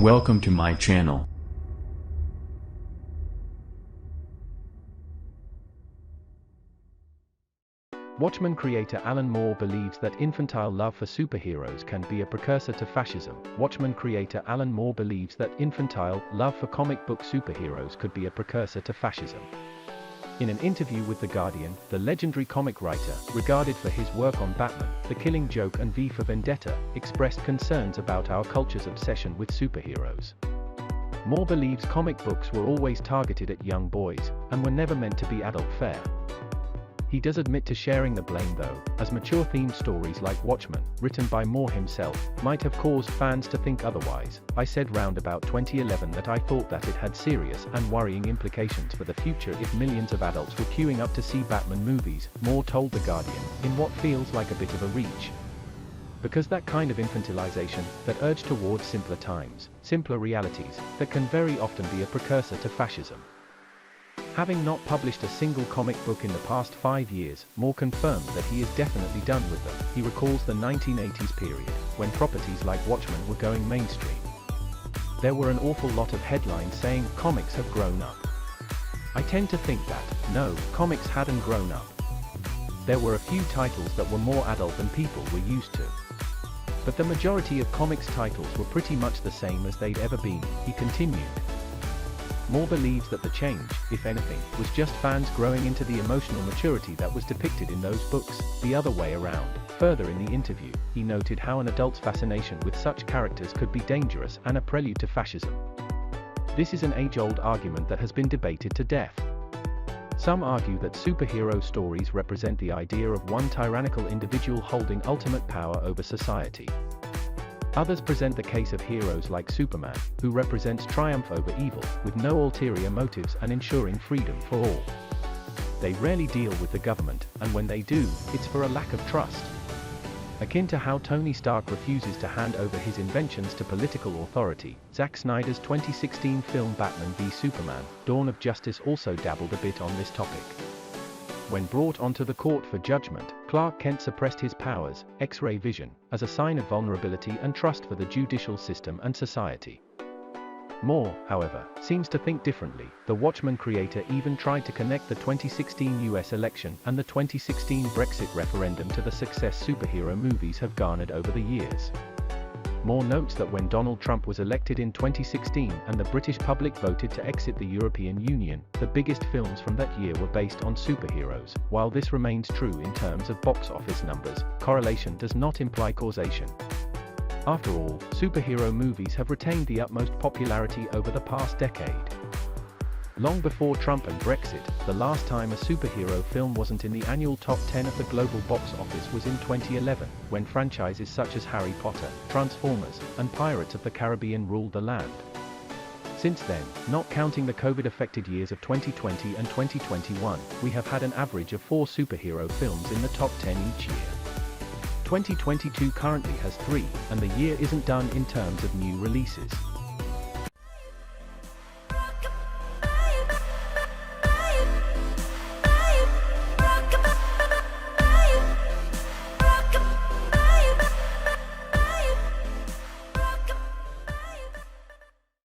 Welcome to my channel. Watchmen creator Alan Moore believes that infantile love for superheroes can be a precursor to fascism. Watchmen creator Alan Moore believes that infantile love for comic book superheroes could be a precursor to fascism. In an interview with The Guardian, the legendary comic writer, regarded for his work on Batman, The Killing Joke and V for Vendetta, expressed concerns about our culture's obsession with superheroes. Moore believes comic books were always targeted at young boys, and were never meant to be adult fare. He does admit to sharing the blame though, as mature-themed stories like Watchmen, written by Moore himself, might have caused fans to think otherwise. "I said round about 2011 that I thought that it had serious and worrying implications for the future if millions of adults were queuing up to see Batman movies," Moore told The Guardian, in what feels like a bit of a reach. Because that kind of infantilization, that urge towards simpler times, simpler realities, that can very often be a precursor to fascism. Having not published a single comic book in the past 5 years, Moore confirmed that he is definitely done with them. He recalls the 1980s period, when properties like Watchmen were going mainstream. There were an awful lot of headlines saying, "Comics have grown up." I tend to think that, no, comics hadn't grown up. There were a few titles that were more adult than people were used to. But the majority of comics titles were pretty much the same as they'd ever been, he continued. Moore believes that the change, if anything, was just fans growing into the emotional maturity that was depicted in those books, the other way around. Further in the interview, he noted how an adult's fascination with such characters could be dangerous and a prelude to fascism. This is an age-old argument that has been debated to death. Some argue that superhero stories represent the idea of one tyrannical individual holding ultimate power over society. Others present the case of heroes like Superman, who represents triumph over evil, with no ulterior motives and ensuring freedom for all. They rarely deal with the government, and when they do, it's for a lack of trust. Akin to how Tony Stark refuses to hand over his inventions to political authority, Zack Snyder's 2016 film Batman v Superman, Dawn of Justice also dabbled a bit on this topic. When brought onto the court for judgment, Clark Kent suppressed his powers, X-ray vision, as a sign of vulnerability and trust for the judicial system and society. Moore, however, seems to think differently. The Watchmen creator even tried to connect the 2016 US election and the 2016 Brexit referendum to the success superhero movies have garnered over the years. Moore notes that when Donald Trump was elected in 2016 and the British public voted to exit the European Union, the biggest films from that year were based on superheroes. While this remains true in terms of box office numbers, correlation does not imply causation. After all, superhero movies have retained the utmost popularity over the past decade. Long before Trump and Brexit, the last time a superhero film wasn't in the annual top 10 of the global box office was in 2011, when franchises such as Harry Potter, Transformers, and Pirates of the Caribbean ruled the land. Since then, not counting the COVID-affected years of 2020 and 2021, we have had an average of 4 superhero films in the top 10 each year. 2022 currently has 3, and the year isn't done in terms of new releases.